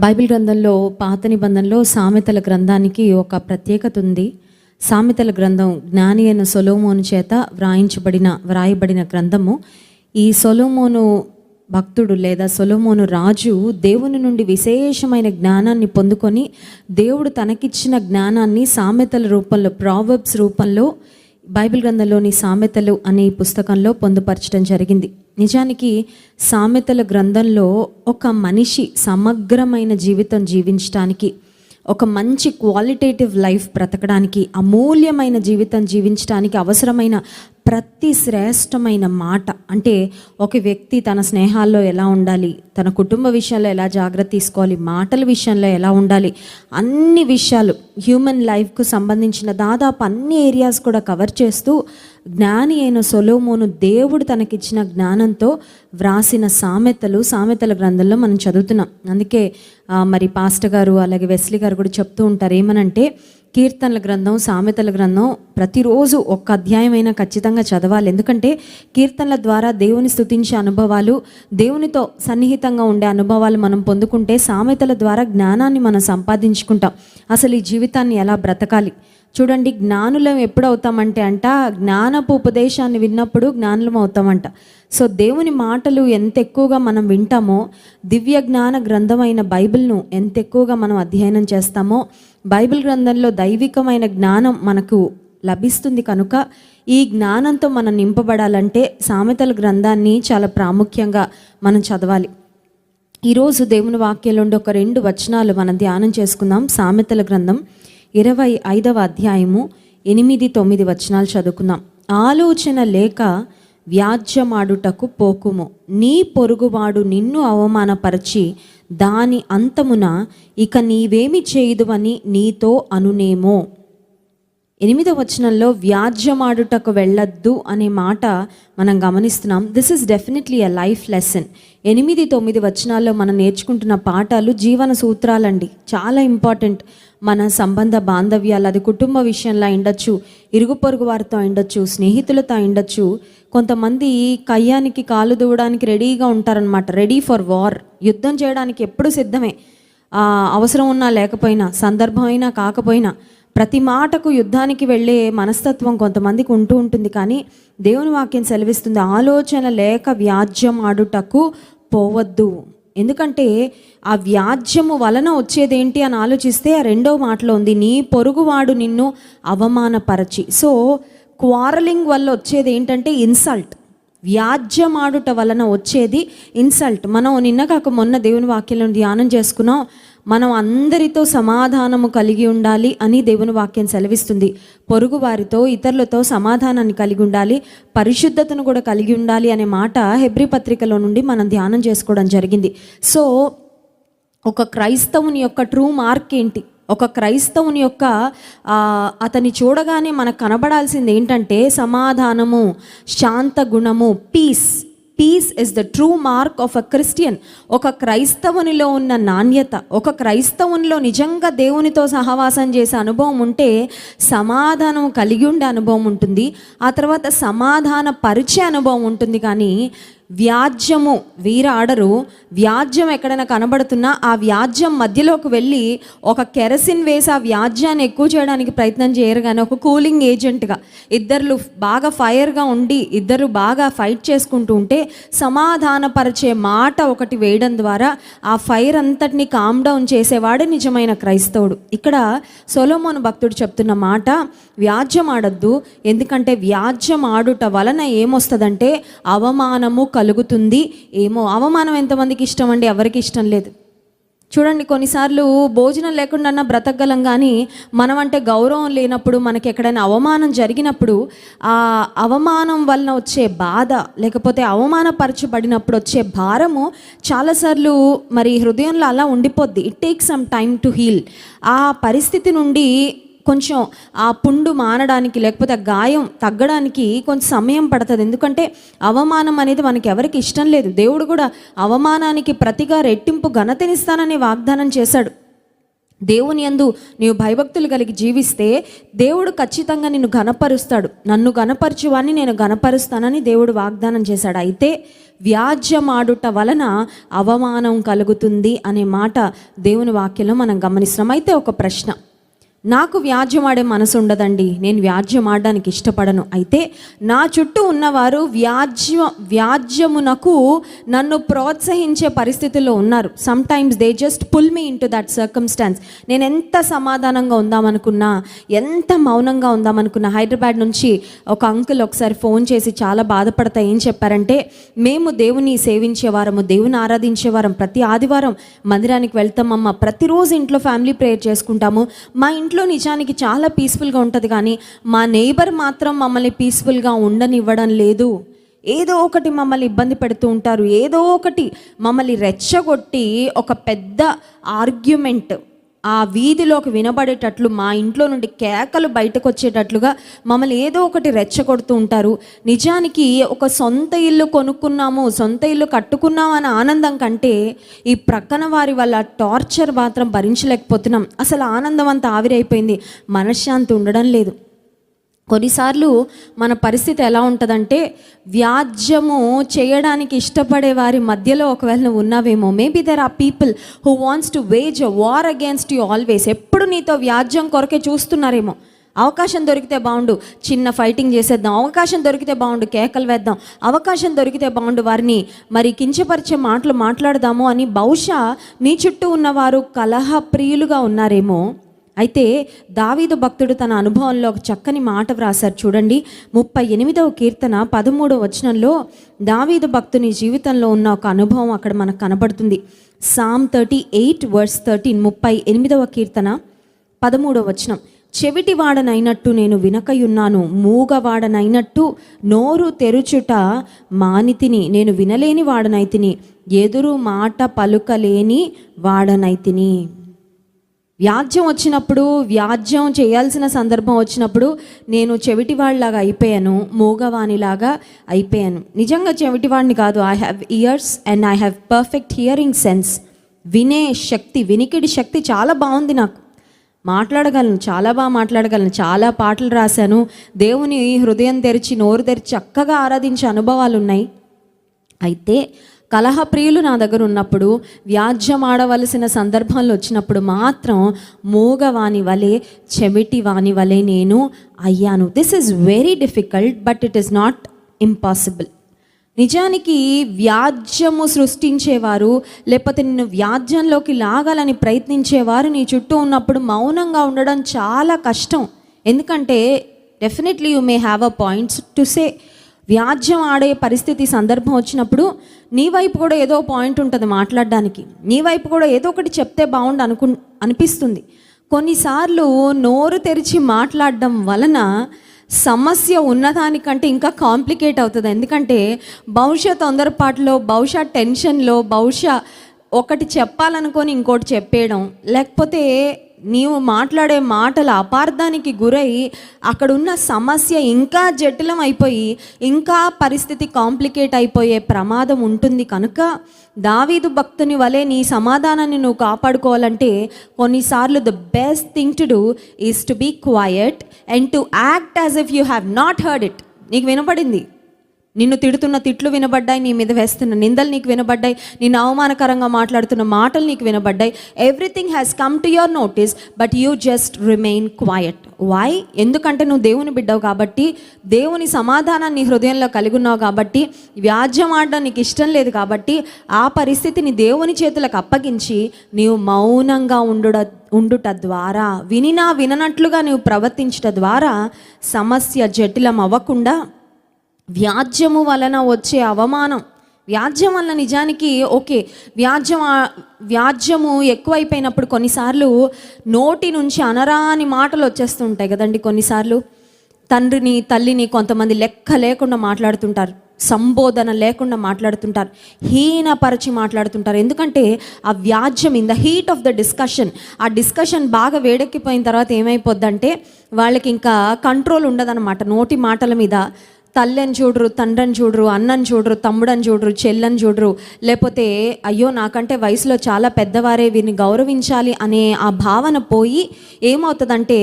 Bible గ్రంథంలో పాత నిబంధనలో సామెతల గ్రంథానికి ఒక ప్రత్యేకత ఉంది. సామెతల గ్రంథం జ్ఞాని అయిన సొలొమోను చేత వ్రాయబడిన గ్రంథము. ఈ సొలొమోను భక్తుడు లేదా సొలొమోను రాజు దేవుని నుండి విశేషమైన జ్ఞానాన్ని పొందుకొని దేవుడు తనకిచ్చిన జ్ఞానాన్ని సామెతల రూపంలో, ప్రావర్బ్స్ రూపంలో బైబిల్ గ్రంథంలోని సామెతలు అనే పుస్తకంలో పొందుపరచడం జరిగింది. నిజానికి సామెతల గ్రంథంలో ఒక మనిషి సమగ్రమైన జీవితం జీవించడానికి, ఒక మంచి క్వాలిటేటివ్ లైఫ్ బ్రతకడానికి, అమూల్యమైన జీవితం జీవించడానికి అవసరమైన ప్రతి శ్రేష్టమైన మాట, అంటే ఒక వ్యక్తి తన స్నేహాల్లో ఎలా ఉండాలి, తన కుటుంబ విషయాల్లో ఎలా జాగ్రత్త తీసుకోవాలి, మాటల విషయంలో ఎలా ఉండాలి, అన్ని విషయాలు హ్యూమన్ లైఫ్కు సంబంధించిన దాదాపు అన్ని ఏరియాస్ కూడా కవర్ చేస్తూ జ్ఞాని అయిన సొలొమోను దేవుడు తనకిచ్చిన జ్ఞానంతో వ్రాసిన సామెతల గ్రంథంలో మనం చదువుతున్నాం. అందుకే మరి పాస్టర్ గారు అలాగే వెస్లీ గారు కూడా చెప్తూ ఉంటారు, ఏమనంటే కీర్తనల గ్రంథం, సామెతల గ్రంథం ప్రతిరోజు ఒక్క అధ్యాయమైనా ఖచ్చితంగా చదవాలి. ఎందుకంటే కీర్తనల ద్వారా దేవుని స్తుతించే అనుభవాలు, దేవునితో సన్నిహితంగా ఉండే అనుభవాలు మనం పొందుకుంటే సామెతల ద్వారా జ్ఞానాన్ని మనం సంపాదించుకుంటాం. అసలు ఈ జీవితాన్ని ఎలా బ్రతకాలి. చూడండి, జ్ఞానులం ఎప్పుడు అవుతామంటే జ్ఞానపు ఉపదేశాన్ని విన్నప్పుడు జ్ఞానులం అవుతామంట. సో దేవుని మాటలు ఎంత ఎక్కువగా మనం వింటామో, దివ్య జ్ఞాన గ్రంథమైన బైబిల్ను ఎంత ఎక్కువగా మనం అధ్యయనం చేస్తామో, బైబిల్ గ్రంథంలో దైవికమైన జ్ఞానం మనకు లభిస్తుంది. కనుక ఈ జ్ఞానంతో మనం నింపబడాలంటే సామెతల గ్రంథాన్ని చాలా ప్రాముఖ్యంగా మనం చదవాలి. ఈరోజు దేవుని వాక్యంలో ఒక 2 వచనాలు మనం ధ్యానం చేసుకుందాం. సామెతల గ్రంథం 25వ అధ్యాయము 8-9 వచనాలు చదువుకుందాం. ఆలోచన లేక వ్యాజ్యమాడుటకు పోకుము, నీ పొరుగువాడు నిన్ను అవమానపరచి దాని అంతమున ఇక నీవేమి చేయుదువని నీతో అనునేమో. 8వ వచనంలో వ్యాజ్యమాడుటకు వెళ్ళొద్దు అనే మాట మనం గమనిస్తున్నాం. This is definitely a life lesson. 8-9 వచనాల్లో మనం నేర్చుకుంటున్న పాఠాలు జీవన సూత్రాలండి, చాలా ఇంపార్టెంట్. మన సంబంధ బాంధవ్యాలు, అది కుటుంబ విషయంలో ఉండొచ్చు, ఇరుగు పొరుగు వారితో ఉండొచ్చు, స్నేహితులతో ఉండొచ్చు. కొంతమంది కయ్యానికి కాలు దువ్వడానికి రెడీగా ఉంటారనమాట, రెడీ ఫర్ వార్, యుద్ధం చేయడానికి ఎప్పుడు సిద్ధమే. అవసరం ఉన్నా లేకపోయినా, సందర్భం అయినా కాకపోయినా ప్రతి మాటకు యుద్ధానికి వెళ్ళే మనస్తత్వం కొంతమందికి ఉంటూ ఉంటుంది. కానీ దేవుని వాక్యం సెలవిస్తుంది, ఆలోచన లేక వ్యాజ్యం ఆడుటకు పోవద్దు. ఎందుకంటే ఆ వ్యాజ్యము వలన వచ్చేదేంటి అని ఆలోచిస్తే ఆ 2వ మాటలో ఉంది, నీ పొరుగువాడు నిన్ను అవమానపరచి. సో క్వారలింగ్ వల్ల వచ్చేది ఏంటంటే ఇన్సల్ట్. వ్యాజ్యమాడుట వలన వచ్చేది ఇన్సల్ట్. మనం నిన్న కాక మొన్న దేవుని వాక్యంలో ధ్యానం చేసుకున్నాం. మనం అందరితో సమాధానము కలిగి ఉండాలి అని దేవుని వాక్యం సెలవిస్తుంది. పొరుగు వారితో, ఇతరులతో సమాధానాన్ని కలిగి ఉండాలి, పరిశుద్ధతను కూడా కలిగి ఉండాలి అనే మాట హెబ్రీ పత్రికలో నుండి మనం ధ్యానం చేసుకోవడం జరిగింది. సో ఒక క్రైస్తవుని యొక్క ట్రూ మార్క్ ఏంటి, ఒక క్రైస్తవుని యొక్క అతన్ని చూడగానే మనకు కనబడాల్సింది ఏంటంటే సమాధానము, శాంత గుణము, peace is the true mark of a Christian. ఒక క్రైస్తవునిలో ఉన్న నాణ్యత, ఒక క్రైస్తవునిలో నిజంగా దేవునితో సహవాసం చేసే అనుభవం ఉంటే సమాధానం కలిగి ఉండే అనుభవం ఉంటుంది, ఆ తర్వాత సమాధాన పరిచే అనుభవం ఉంటుంది. కానీ వ్యాజ్యము వీరాడరు. వ్యాజ్యం ఎక్కడైనా కనబడుతున్నా ఆ వ్యాజ్యం మధ్యలోకి వెళ్ళి ఒక కెరసిన్ వేసి ఆ వ్యాజ్యాన్ని ఎక్కువ చేయడానికి ప్రయత్నం చేయరు. కానీ ఒక కూలింగ్ ఏజెంట్గా ఇద్దరు బాగా ఫైర్గా ఉండి ఇద్దరు బాగా ఫైట్ చేసుకుంటూ ఉంటే సమాధానపరిచే మాట ఒకటి వేయడం ద్వారా ఆ ఫైర్ అంతటిని కామ్ డౌన్ చేసేవాడే నిజమైన క్రైస్తవుడు. ఇక్కడ సొలొమోను భక్తుడు చెప్తున్న మాట, వ్యాజ్యం ఆడద్దు. ఎందుకంటే వ్యాజ్యం ఆడుట వలన ఏమొస్తుందంటే అవమానము కలుగుతుంది. ఏమో అవమానం ఎంతమందికి ఇష్టం అండి? ఎవరికి ఇష్టం లేదు. చూడండి, కొన్నిసార్లు భోజనం లేకుండా బ్రతకగలం, కానీ మనం అంటే గౌరవం లేనప్పుడు, మనకి ఎక్కడైనా అవమానం జరిగినప్పుడు ఆ అవమానం వలన వచ్చే బాధ, లేకపోతే అవమానపరచబడినప్పుడు వచ్చే భారము చాలాసార్లు మరి హృదయంలో అలా ఉండిపోద్ది. It takes some time to heal. ఆ పరిస్థితి నుండి కొంచెం ఆ పుండు మానడానికి, లేకపోతే ఆ గాయం తగ్గడానికి కొంచెం సమయం పడుతుంది. ఎందుకంటే అవమానం అనేది మనకి ఎవరికి ఇష్టం లేదు. దేవుడు కూడా అవమానానికి ప్రతిగా రెట్టింపు ఘనతనిస్తానని వాగ్దానం చేశాడు. దేవుని యందు నీవు భయభక్తులు కలిగి జీవిస్తే దేవుడు ఖచ్చితంగా నిన్ను ఘనపరుస్తాడు. నన్ను ఘనపరచువాన్ని నేను ఘనపరుస్తానని దేవుడు వాగ్దానం చేశాడు. అయితే వ్యాజ్యమాడుట వలన అవమానం కలుగుతుంది అనే మాట దేవుని వాక్యంలో మనం గమనిస్తున్నాం. అయితే ఒక ప్రశ్న, నాకు వ్యాజ్యమాడే మనసు ఉండదండి, నేను వ్యాజ్యం ఆడడానికి ఇష్టపడను. అయితే నా చుట్టూ ఉన్నవారు వ్యాజ్యమునకు నన్ను ప్రోత్సహించే పరిస్థితుల్లో ఉన్నారు. Sometimes they just pull me into that circumstances. నేను ఎంత సమాధానంగా ఉందామనుకున్నా, ఎంత మౌనంగా ఉందామనుకున్నా, హైదరాబాద్ నుంచి ఒక అంకుల్ ఒకసారి ఫోన్ చేసి చాలా బాధపడతా ఏం చెప్పారంటే, మేము దేవుని సేవించేవారము, దేవుని ఆరాధించేవారం, ప్రతి ఆదివారం మందిరానికి వెళ్తామమ్మ, ప్రతిరోజు ఇంట్లో ఫ్యామిలీ ప్రేయర్ చేసుకుంటాము, మా ఇంట్లో నిజానికి చాలా పీస్ఫుల్గా ఉంటుంది, కానీ మా నైబర్ మాత్రం మమ్మల్ని పీస్ఫుల్గా ఉండనివ్వడం లేదు. ఏదో ఒకటి మమ్మల్ని ఇబ్బంది పెడుతూ ఉంటారు, ఏదో ఒకటి మమ్మల్ని రెచ్చగొట్టి ఒక పెద్ద ఆర్గ్యుమెంట్ ఆ వీధిలోకి వినబడేటట్లు, మా ఇంట్లో నుండి కేకలు బయటకు వచ్చేటట్లుగా మమ్మల్ని ఏదో ఒకటి రెచ్చగొడుతూ ఉంటారు. నిజానికి ఒక సొంత ఇల్లు కొనుక్కున్నాము, సొంత ఇల్లు కట్టుకున్నాము అనే ఆనందం కంటే ఈ ప్రక్కన వారి వల్ల టార్చర్ మాత్రం భరించలేకపోతున్నాం. అసలు ఆనందం అంతా ఆవిరైపోయింది, మనశ్శాంతి ఉండడం లేదు. కొన్నిసార్లు మన పరిస్థితి ఎలా ఉంటుందంటే, వ్యాజ్యము చేయడానికి ఇష్టపడే వారి మధ్యలో ఒకవేళ నువ్వు ఉన్నావేమో. Maybe there are people who wants to wage a war against you always. ఎప్పుడు నీతో వ్యాజ్యం కొరకే చూస్తున్నారేమో. అవకాశం దొరికితే బాగుండు, చిన్న ఫైటింగ్ చేసేద్దాం, అవకాశం దొరికితే బాగుండు, కేకలు వేద్దాం, అవకాశం దొరికితే బాగుండు, వారిని మరి కించపరిచే మాటలు మాట్లాడదాము అని బహుశా మీ చుట్టూ ఉన్నవారు కలహ ప్రియులుగా ఉన్నారేమో. అయితే దావీదు భక్తుడు తన అనుభవంలో ఒక చక్కని మాట వ్రాసారు. చూడండి, 38వ కీర్తన 13వ వచనంలో దావీదు భక్తుని జీవితంలో ఉన్న ఒక అనుభవం అక్కడ మనకు కనబడుతుంది. Psalm 38 verse 13, 38వ కీర్తన 13వ వచనం. చెవిటివాడనైనట్టు నేను వినకయున్నాను, మూగవాడనైనట్టు నోరు తెరుచుట మానితిని, నేను వినలేని వాడనైతిని, ఎదురు మాట పలుకలేని వాడనైతిని. వ్యాజ్యం వచ్చినప్పుడు, వ్యాజ్యం చేయాల్సిన సందర్భం వచ్చినప్పుడు నేను చెవిటివాడిలాగా అయిపోయాను, మూగవాణిలాగా అయిపోయాను. నిజంగా చెవిటివాడిని కాదు. I have years and I have perfect hearing sense. వినే శక్తి, వినికిడి శక్తి చాలా బాగుంది నాకు. మాట్లాడగలను, చాలా బాగా మాట్లాడగలను, చాలా పాటలు రాశాను, దేవుని హృదయం తెరిచి నోరు తెరిచి చక్కగా ఆరాధించే అనుభవాలు ఉన్నాయి. అయితే కలహప్రియులు నా దగ్గర ఉన్నప్పుడు, వ్యాజ్యం ఆడవలసిన సందర్భంలో వచ్చినప్పుడు మాత్రం మూగవాని వలె, చెవిటి వాని వలె నేను అయ్యాను. This is very difficult, but it is not impossible. నిజానికి వ్యాజ్యము సృష్టించేవారు, లేకపోతే నిన్ను వ్యాజ్యంలోకి లాగాలని ప్రయత్నించేవారు నీ చుట్టూ ఉన్నప్పుడు మౌనంగా ఉండడం చాలా కష్టం. ఎందుకంటే definitely you may have a points to say. వ్యాజ్యం ఆడే పరిస్థితి సందర్భం వచ్చినప్పుడు నీ వైపు కూడా ఏదో పాయింట్ ఉంటుంది మాట్లాడడానికి, నీ వైపు కూడా ఏదో ఒకటి చెప్తే బాగుండు అనిపిస్తుంది. కొన్నిసార్లు నోరు తెరిచి మాట్లాడడం వలన సమస్య ఉన్నదానికంటే ఇంకా కాంప్లికేట్ అవుతుంది. ఎందుకంటే బహుశా తొందరపాటులో, బహుశా టెన్షన్లో, బహుశా ఒకటి చెప్పాలనుకొని ఇంకోటి చెప్పేయడం, లేకపోతే నీవు మాట్లాడే మాటల అపార్థానికి గురై అక్కడున్న సమస్య ఇంకా జటిలం అయిపోయి ఇంకా పరిస్థితి కాంప్లికేట్ అయిపోయే ప్రమాదం ఉంటుంది. కనుక దావీదు భక్తుని వలె నీ సమాధానాన్ని నువ్వు కాపాడుకోవాలంటే కొన్నిసార్లు the best thing to do is to be quiet and to act as if you have not heard it. నీకు వినపడింది, నిన్ను తిడుతున్న తిట్లు వినబడ్డాయి, నీ మీద వేస్తున్న నిందలు నీకు వినబడ్డాయి, నిన్ను అవమానకరంగా మాట్లాడుతున్న మాటలు నీకు వినబడ్డాయి. Everything has come to your notice, but you just remain quiet. Why? ఎందుకంటే నువ్వు దేవుని బిడ్డవు కాబట్టి, దేవుని సమాధానాన్ని హృదయంలో కలిగి ఉన్నావు కాబట్టి, వ్యాజ్యం ఆడడం నీకు ఇష్టం లేదు కాబట్టి, ఆ పరిస్థితిని దేవుని చేతులకు అప్పగించి నీవు మౌనంగా ఉండుట ద్వారా, వినినా విననట్లుగా నీవు ప్రవర్తించట ద్వారా సమస్య జటిలం అవ్వకుండా, వ్యాజ్యము వలన వచ్చే అవమానం, వ్యాజ్యం వలన నిజానికి ఓకే, వ్యాజ్యము ఎక్కువైపోయినప్పుడు కొన్నిసార్లు నోటి నుంచి అనరాని మాటలు వచ్చేస్తుంటాయి కదండి. కొన్నిసార్లు తండ్రిని, తల్లిని కొంతమంది లెక్క లేకుండా మాట్లాడుతుంటారు, సంబోధన లేకుండా మాట్లాడుతుంటారు, హీనపరచి మాట్లాడుతుంటారు. ఎందుకంటే ఆ వ్యాజ్యం in the heat of the discussion, ఆ డిస్కషన్ బాగా వేడెక్కిపోయిన తర్వాత ఏమైపోద్దంటే వాళ్ళకి ఇంకా కంట్రోల్ ఉండదన్నమాట నోటి మాటల మీద. తల్లిని చూడరు, తండ్రిని చూడరు, అన్నని చూడరు, తమ్ముడని చూడరు, చెల్లని చూడరు, లేకపోతే అయ్యో నాకంటే వయసులో చాలా పెద్దవారే వీరిని గౌరవించాలి అనే ఆ భావన పోయి ఏమవుతుందంటే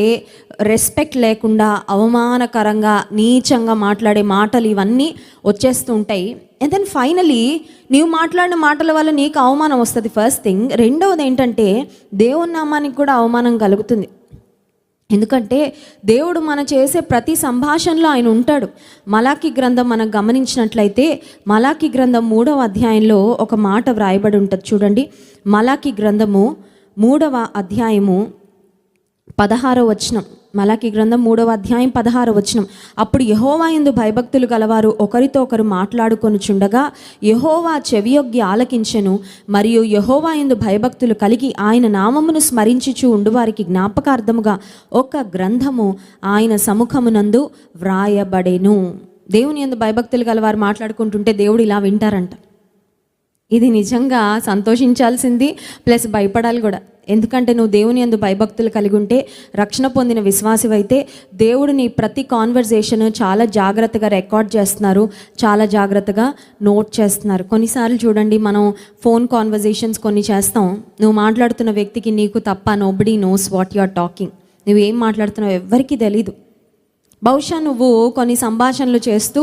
రెస్పెక్ట్ లేకుండా అవమానకరంగా నీచంగా మాట్లాడే మాటలు ఇవన్నీ వచ్చేస్తూ ఉంటాయి. అండ్ దెన్ ఫైనలీ నీవు మాట్లాడిన మాటల వల్ల నీకు అవమానం వస్తుంది, ఫస్ట్ థింగ్. రెండవది ఏంటంటే దేవుని నామానికి కూడా అవమానం కలుగుతుంది. ఎందుకంటే దేవుడు మన చేసే ప్రతి సంభాషణలో ఆయన ఉంటాడు. మలాకి గ్రంథం మనం గమనించినట్లయితే మలాకి గ్రంథం 3వ అధ్యాయంలో ఒక మాట వ్రాయబడి ఉంటుంది చూడండి. మలాకి గ్రంథము 3వ అధ్యాయము 16వ వచనం. మలాకి గ్రంథం 3వ అధ్యాయం 16వ వచనం. అప్పుడు యెహోవా యందు భయభక్తులు గలవారు ఒకరితో ఒకరు మాట్లాడుకొనుచుండగా యెహోవా చెవియొగ్గి ఆలకించెను. మరియు యెహోవా యందు భయభక్తులు కలిగి ఆయన నామమును స్మరించుచు ఉండువారికి జ్ఞాపకార్థముగా ఒక గ్రంథము ఆయన సముఖమునందు వ్రాయబడెను. దేవుని యందు భయభక్తులు గలవారు మాట్లాడుకుంటుంటే దేవుడు ఇలా వింటారంట. ఇది నిజంగా సంతోషించాల్సింది, ప్లస్ భయపడాలి కూడా. ఎందుకంటే నువ్వు దేవుని యందు భయభక్తులు కలిగి ఉంటే, రక్షణ పొందిన విశ్వాసివైతే దేవుడు నీ ప్రతి కాన్వర్జేషన్ చాలా జాగ్రత్తగా రికార్డ్ చేస్తున్నారు, చాలా జాగ్రత్తగా నోట్ చేస్తున్నారు. కొన్నిసార్లు చూడండి, మనం ఫోన్ కాన్వర్జేషన్స్ కొన్ని చేస్తాం. నువ్వు మాట్లాడుతున్న వ్యక్తికి నీకు తప్ప nobody knows what you are talking. నువ్వు ఏం మాట్లాడుతున్నావు ఎవరికి తెలీదు. బహుశా నువ్వు కొన్ని సంభాషణలు చేస్తూ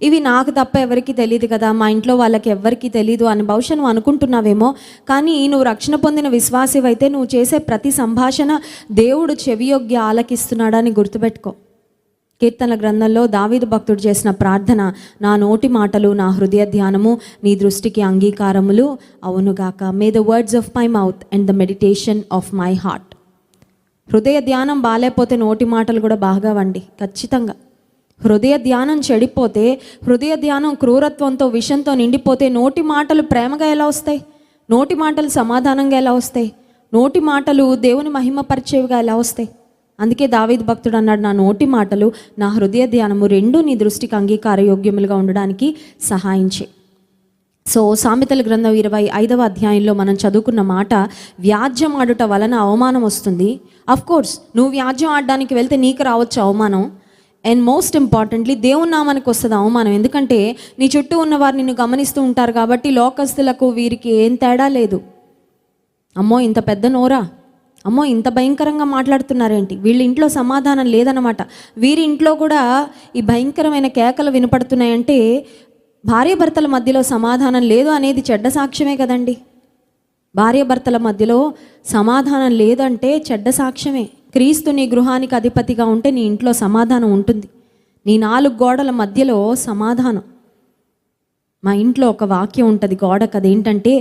ఇవి నాకు తప్ప ఎవరికి తెలియదు కదా, మా ఇంట్లో వాళ్ళకి ఎవరికి తెలీదు అని బహుశా నువ్వు అనుకుంటున్నావేమో. కానీ నువ్వు రక్షణ పొందిన విశ్వాసివైతే నువ్వు చేసే ప్రతి సంభాషణ దేవుడు చెవియొగ్గి ఆలకిస్తున్నాడని గుర్తుపెట్టుకో. కీర్తనల గ్రంథంలో దావీదు భక్తుడు చేసిన ప్రార్థన, నా నోటి మాటలు నా హృదయ ధ్యానము నీ దృష్టికి అంగీకారములు అవునుగాక. May the words of my mouth and the meditation of my heart. హృదయ ధ్యానం బాగాలేకపోతే నోటి మాటలు కూడా బాగా వండి ఖచ్చితంగా. హృదయ ధ్యానం చెడిపోతే, హృదయ ధ్యానం క్రూరత్వంతో విషంతో నిండిపోతే నోటి మాటలు ప్రేమగా ఎలా వస్తాయి? నోటి మాటలు సమాధానంగా ఎలా వస్తాయి? నోటి మాటలు దేవుని మహిమపరిచేవిగా ఎలా వస్తాయి? అందుకే దావీదు భక్తుడు అన్నాడు, నా నోటి మాటలు నా హృదయ ధ్యానము రెండూ నీ దృష్టికి అంగీకార యోగ్యములుగా ఉండడానికి సహాయించే. సో సామెతల గ్రంథం 25వ అధ్యాయంలో మనం చదువుకున్న మాట, వ్యాజ్యం ఆడుట వలన అవమానం వస్తుంది. కోర్స్ నువ్వు వ్యాజ్యం ఆడడానికి వెళ్తే నీకు రావచ్చు అవమానం. అండ్ మోస్ట్ ఇంపార్టెంట్లీ దేవుని నామానికి వస్తుంది అవమానం. ఎందుకంటే నీ చుట్టూ ఉన్న వారు నిన్ను గమనిస్తూ ఉంటారు కాబట్టి లోకస్తులకు వీరికి ఏం తేడా లేదు. అమ్మో ఇంత పెద్ద నోరా, అమ్మో ఇంత భయంకరంగా మాట్లాడుతున్నారేంటి, వీళ్ళ ఇంట్లో సమాధానం లేదన్నమాట. వీరి ఇంట్లో కూడా ఈ భయంకరమైన కేకలు వినపడుతున్నాయంటే భార్యాభర్తల మధ్యలో సమాధానం లేదు అనేది చెడ్డ సాక్ష్యమే కదండి. భార్యాభర్తల మధ్యలో సమాధానం లేదంటే చెడ్డ సాక్ష్యమే. క్రీస్తు నీ గృహానికి అధిపతిగా ఉంటే నీ ఇంట్లో సమాధానం ఉంటుంది. నీ 4 గోడల మధ్యలో సమాధానం. మా ఇంట్లో ఒక వాక్యం ఉంటుంది గోడకు, అదేంటంటే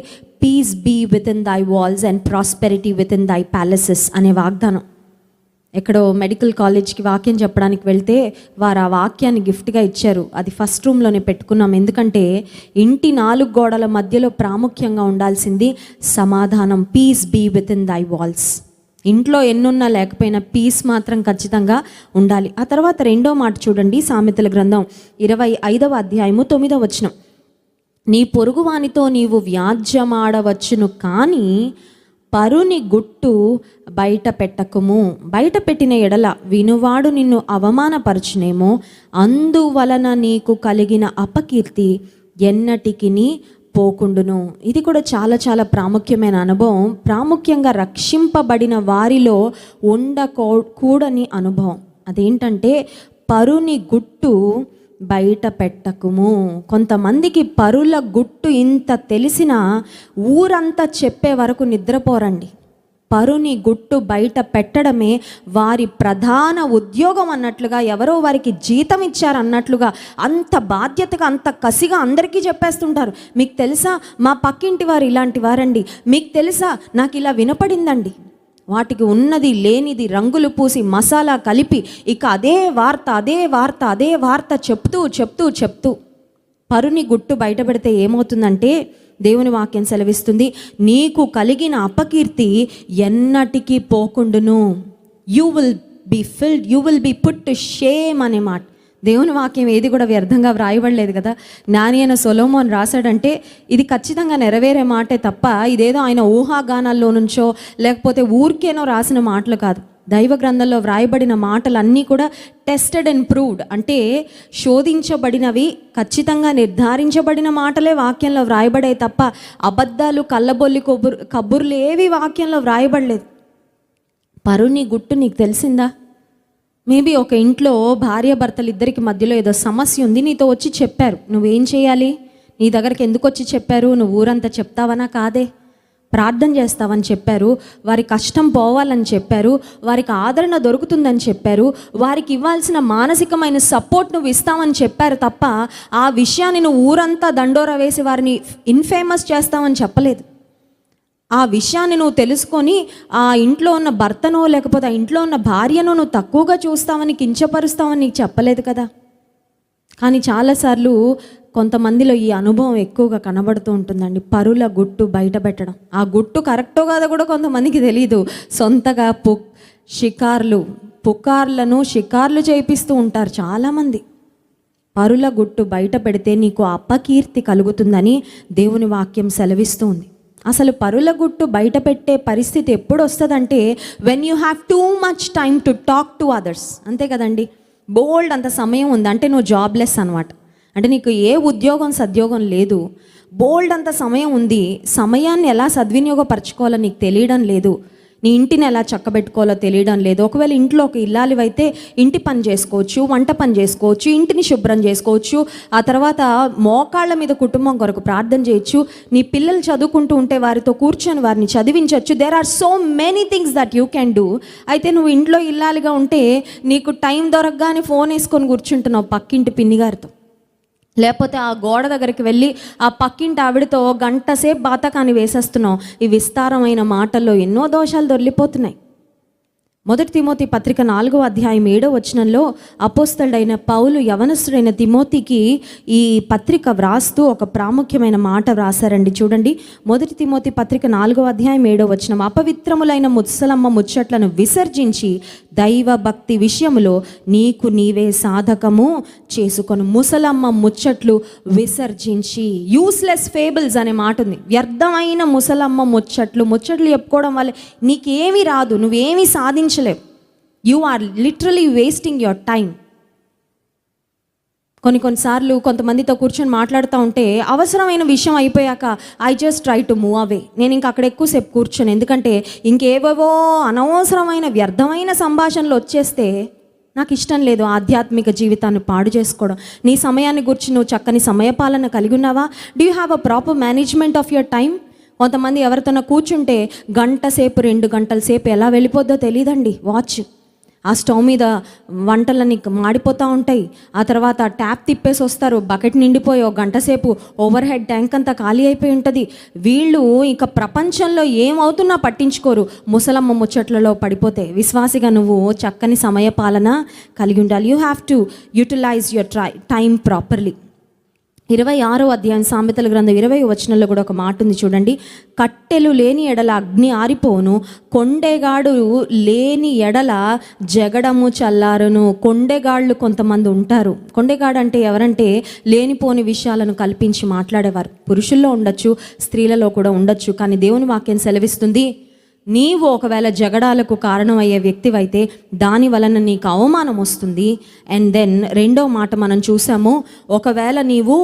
peace be within thy walls and prosperity within thy palaces అనే వాగ్దానం. ఎక్కడో మెడికల్ కాలేజ్కి వాక్యం చెప్పడానికి వెళ్తే వారు ఆ వాక్యాన్ని గిఫ్ట్గా ఇచ్చారు. అది ఫస్ట్ రూమ్లోనే పెట్టుకున్నాం. ఎందుకంటే ఇంటి 4 గోడల మధ్యలో ప్రాముఖ్యంగా ఉండాల్సింది సమాధానం. Peace be within thy walls. ఇంట్లో ఎన్నున్నా లేకపోయినా పీస్ మాత్రం ఖచ్చితంగా ఉండాలి. ఆ తర్వాత రెండో మాట చూడండి, సామెతల గ్రంథం 25వ అధ్యాయము 9వ వచనం. నీ పొరుగువానితో నీవు వ్యాజ్యమాడవచ్చును కానీ పరుని గుట్టు బయట పెట్టకుము. బయట పెట్టిన ఎడల వినువాడు నిన్ను అవమానపరచునేమో, అందువలన నీకు కలిగిన అపకీర్తి ఎన్నటికిని పోకుండును. ఇది కూడా చాలా చాలా ప్రాముఖ్యమైన అనుభవం. ప్రాముఖ్యంగా రక్షింపబడిన వారిలో ఉండకూడని అనుభవం. అదేంటంటే పరుని గుట్టు బయట పెట్టకుము. కొంతమందికి పరుల గుట్టు ఇంత తెలిసినా ఊరంతా చెప్పే వరకు నిద్రపోరండి. పరుని గుట్టు బయట పెట్టడమే వారి ప్రధాన ఉద్యోగం అన్నట్లుగా, ఎవరో వారికి జీతం ఇచ్చారు అన్నట్లుగా అంత బాధ్యతగా అంత కసిగా అందరికీ చెప్పేస్తుంటారు. మీకు తెలుసా మా పక్కింటి వారు ఇలాంటి వారండి, మీకు తెలుసా నాకు ఇలా వినపడిందండి. వాటికి ఉన్నది లేనిది రంగులు పూసి మసాలా కలిపి ఇక అదే వార్త చెప్తూ పరుని గుట్టు బయట పెడితే ఏమవుతుందంటే దేవుని వాక్యం సెలవిస్తుంది, నీకు కలిగిన అపకీర్తి ఎన్నటికీ పోకుండును. You will be put to shame అనే మాట. దేవుని వాక్యం ఏది కూడా వ్యర్థంగా వ్రాయబడలేదు కదా. జ్ఞాని అయిన సొలొమోన్ రాశాడంటే ఇది ఖచ్చితంగా నెరవేరే మాటే తప్ప ఇదేదో ఆయన ఊహాగానాల్లో నుంచో లేకపోతే ఊరికేనో రాసిన మాటలు కాదు. దైవ గ్రంథంలో వ్రాయబడిన మాటలన్నీ కూడా టెస్టెడ్ అండ్ ప్రూవ్డ్, అంటే శోధించబడినవి, ఖచ్చితంగా నిర్ధారించబడిన మాటలే వాక్యంలో వ్రాయబడే తప్ప అబద్ధాలు, కళ్ళబొల్లి కబుర్లు ఏవి వాక్యంలో వ్రాయబడలేదు. పరుని గుట్టు నీకు తెలిసిందా? మేబీ ఒక ఇంట్లో భార్యాభర్తలు ఇద్దరికి మధ్యలో ఏదో సమస్య ఉంది, నీతో వచ్చి చెప్పారు. నువ్వేం చేయాలి? నీ దగ్గరికి ఎందుకు వచ్చి చెప్పారు? నువ్వు ఊరంతా చెప్తావనా? కాదే, ప్రార్థన చేస్తావని చెప్పారు. వారి కష్టం పోవాలని చెప్పారు, వారికి ఆదరణ దొరుకుతుందని చెప్పారు, వారికి ఇవ్వాల్సిన మానసికమైన సపోర్ట్ నువ్వు ఇస్తావని చెప్పారు తప్ప ఆ విషయాన్ని నువ్వు ఊరంతా దండోరా వేసి వారిని ఇన్ఫేమస్ చేస్తావని చెప్పలేదు. ఆ విషయాన్ని నువ్వు తెలుసుకొని ఆ ఇంట్లో ఉన్న భర్తనో లేకపోతే ఆ ఇంట్లో ఉన్న భార్యనో నువ్వు తక్కువగా చూస్తావని, కించపరుస్తావని నీకు చెప్పలేదు కదా. కానీ చాలాసార్లు కొంతమందిలో ఈ అనుభవం ఎక్కువగా కనబడుతూ ఉంటుందండి. పరుల గుట్టు బయట పెట్టడం. ఆ గుట్టు కరెక్టో కాదో కూడా కొంతమందికి తెలియదు. సొంతగా పుకార్లను షికార్లు చేయిస్తూ ఉంటారు చాలామంది. పరుల గుట్టు బయట పెడితే నీకు అపకీర్తి కలుగుతుందని దేవుని వాక్యం సెలవిస్తూ ఉంది. అసలు పరుల గుట్టు బయట పెట్టే పరిస్థితి ఎప్పుడు వస్తుందంటే when you have too much time to talk to others. అంతే కదండి, బోల్డ్ అంత సమయం ఉంది అంటే నువ్వు జాబ్లెస్ అనమాట. అంటే నీకు ఏ ఉద్యోగం సద్యోగం లేదు, బోల్డ్ అంత సమయం ఉంది. సమయాన్ని ఎలా సద్వినియోగపరచుకోవాలో నీకు తెలియడం లేదు, నీ ఇంటిని ఎలా చక్కబెట్టుకోవాలో తెలియడం లేదు. ఒకవేళ ఇంట్లో ఒక ఇల్లాలివైతే ఇంటి పని చేసుకోవచ్చు, వంట పని చేసుకోవచ్చు, ఇంటిని శుభ్రం చేసుకోవచ్చు, ఆ తర్వాత మోకాళ్ళ మీద కుటుంబం కొరకు ప్రార్థన చేయొచ్చు, నీ పిల్లలు చదువుకుంటూ ఉంటే వారితో కూర్చొని వారిని చదివించవచ్చు. There are so many things that you can do. అయితే నువ్వు ఇంట్లో ఇల్లాలిగా ఉంటే నీకు టైం దొరకగానే ఫోన్ వేసుకొని కూర్చుంటున్నావు పక్కింటి పిన్ని గారితో, లేకపోతే ఆ గోడ దగ్గరికి వెళ్ళి ఆ పక్కింటి ఆవిడతో గంట సేపు బాతకాన్ని వేసేస్తున్నావు. ఈ విస్తారమైన మాటల్లో ఎన్నో దోషాలు దొర్లిపోతున్నాయి. 1 తిమోతి పత్రిక 4వ అధ్యాయం 7వ వచనంలో అపోస్తలుడైన పౌలు యవనస్తుడైన తిమోతికి ఈ పత్రిక వ్రాస్తూ ఒక ప్రాముఖ్యమైన మాట వ్రాసారండి. చూడండి, 1 తిమోతి పత్రిక 4వ అధ్యాయం 7వ వచనం, అపవిత్రములైన ముసలమ్మ ముచ్చట్లను విసర్జించి దైవ భక్తి విషయములో నీకు నీవే సాధకము చేసుకొను. ముసలమ్మ ముచ్చట్లు విసర్జించి, యూస్లెస్ ఫేబుల్స్ అనే మాట ఉంది. వ్యర్థమైన ముసలమ్మ ముచ్చట్లు చెప్పుకోవడం వల్ల నీకేమీ రాదు, నువ్వేమీ సాధించలేవు. You are literally wasting your time. కొన్నిసార్లు కొంతమందితో కూర్చొని మాట్లాడుతూ ఉంటే అవసరమైన విషయం అయిపోయాక I just try to move away. నేను ఇంకా అక్కడ ఎక్కువసేపు కూర్చొని, ఎందుకంటే ఇంకేవేవో అనవసరమైన వ్యర్థమైన సంభాషణలు వచ్చేస్తే నాకు ఇష్టం లేదు ఆధ్యాత్మిక జీవితాన్ని పాడు చేసుకోవడం. నీ సమయాన్ని గురించి నువ్వు చక్కని సమయపాలన కలిగి ఉన్నావా? Do you have a proper management of your time? కొంతమంది ఎవరితోనో కూర్చుంటే గంట సేపు 2 గంటల సేపు ఎలా వెళ్ళిపోద్దో తెలియదండి. వాచ్ ఆ స్టవ్ మీద వంటలన్నీ మాడిపోతూ ఉంటాయి. ఆ తర్వాత ట్యాప్ తిప్పేసి వస్తారు, బకెట్ నిండిపోయి ఒక గంట సేపు ఓవర్ హెడ్ ట్యాంక్ అంతా ఖాళీ అయిపోయి ఉంటుంది. వీళ్ళు ఇంకా ప్రపంచంలో ఏమవుతున్నా పట్టించుకోరు, ముసలమ్మ ముచ్చట్లలో పడిపోతే. విశ్వాసిగా నువ్వు చక్కని సమయ పాలన కలిగి ఉండాలి. You have to utilise your time properly. 26వ అధ్యాయం సామెతల గ్రంథం 20వ వచనంలో కూడా ఒక మాట ఉంది చూడండి, కట్టెలు లేని ఎడల అగ్ని ఆరిపోను, కొండెగాడు లేని ఎడల జగడము చల్లారును. కొండెగాళ్ళు కొంతమంది ఉంటారు. కొండెగాడు అంటే ఎవరంటే లేనిపోని విషయాలను కల్పించి మాట్లాడేవారు. పురుషుల్లో ఉండొచ్చు, స్త్రీలలో కూడా ఉండొచ్చు. కానీ దేవుని వాక్యం సెలవిస్తుంది, నీవు ఒకవేళ జగడాలకు కారణమయ్యే వ్యక్తివైతే దాని వలన నీకు అవమానం వస్తుంది. అండ్ దెన్ రెండో మాట మనం చూసాము, ఒకవేళ నీవు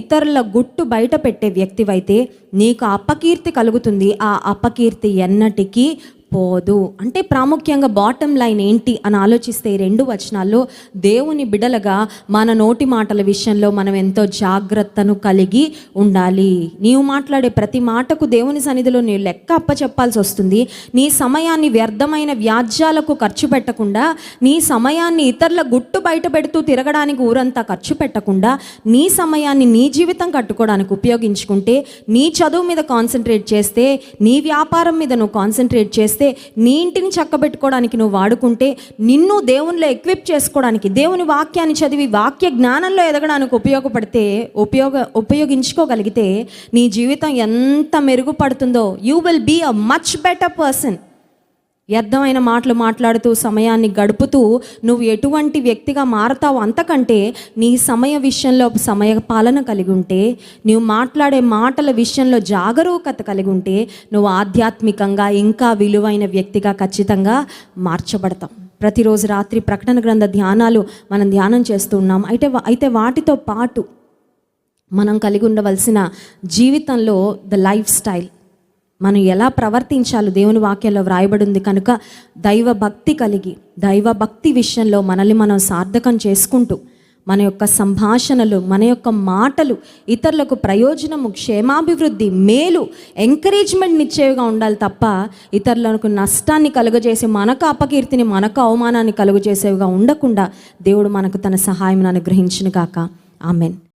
ఇతరుల గుట్టు బయట పెట్టే వ్యక్తివైతే నీకు అపకీర్తి కలుగుతుంది. ఆ అపకీర్తి ఎన్నటికీ పోదు. అంటే ప్రాముఖ్యంగా బాటమ్ లైన్ ఏంటి అని ఆలోచిస్తే ఈ 2 వచనాల్లో దేవుని బిడలగా మన నోటి మాటల విషయంలో మనం ఎంతో జాగ్రత్తను కలిగి ఉండాలి. నీవు మాట్లాడే ప్రతి మాటకు దేవుని సన్నిధిలో నీవు లెక్క అప్పచెప్పాల్సి వస్తుంది. నీ సమయాన్ని వ్యర్థమైన వ్యాజ్యాలకు ఖర్చు పెట్టకుండా, నీ సమయాన్ని ఇతరుల గుట్టు బయట పెడుతూ తిరగడానికి ఊరంతా ఖర్చు పెట్టకుండా, నీ సమయాన్ని నీ జీవితం కట్టుకోవడానికి ఉపయోగించుకుంటే, నీ చదువు మీద కాన్సన్ట్రేట్ చేస్తే, నీ వ్యాపారం మీద నువ్వు కాన్సన్ట్రేట్ చేస్తే, నీ ఇంటిని చక్కబెట్టుకోవడానికి నువ్వు వాడుకుంటే, నిన్ను దేవునిలో ఎక్విప్ చేసుకోవడానికి, దేవుని వాక్యాన్ని చదివి వాక్య జ్ఞానంలో ఎదగడానికి ఉపయోగించుకోగలిగితే నీ జీవితం ఎంత మెరుగుపడుతుందో. You will be a much better person. వ్యర్థమైన మాటలు మాట్లాడుతూ సమయాన్ని గడుపుతూ నువ్వు ఎటువంటి వ్యక్తిగా మారతావు, అంతకంటే నీ సమయ విషయంలో సమయ పాలన కలిగి ఉంటే, నువ్వు మాట్లాడే మాటల విషయంలో జాగరూకత కలిగి ఉంటే, నువ్వు ఆధ్యాత్మికంగా ఇంకా విలువైన వ్యక్తిగా ఖచ్చితంగా మార్చబడతాం. ప్రతిరోజు రాత్రి ప్రకటన గ్రంథ ధ్యానాలు మనం ధ్యానం చేస్తూ ఉన్నాం. అయితే వాటితో పాటు మనం కలిగి ఉండవలసిన జీవితంలో ద లైఫ్ స్టైల్, మనం ఎలా ప్రవర్తించాలో దేవుని వాక్యంలో వ్రాయబడి ఉంది. కనుక దైవ భక్తి కలిగి, దైవ భక్తి విషయంలో మనల్ని మనం సార్థకం చేసుకుంటూ, మన యొక్క సంభాషణలు, మన యొక్క మాటలు ఇతరులకు ప్రయోజనము, క్షేమాభివృద్ధి, మేలు, ఎంకరేజ్మెంట్ ఇచ్చేవిగా ఉండాలి తప్ప ఇతరులకు నష్టాన్ని కలుగజేసి మనకు అపకీర్తిని, మనకు అవమానాన్ని కలుగజేసేవిగా ఉండకుండా దేవుడు మనకు తన సహాయం అనుగ్రహించును గాక. ఆమెన్.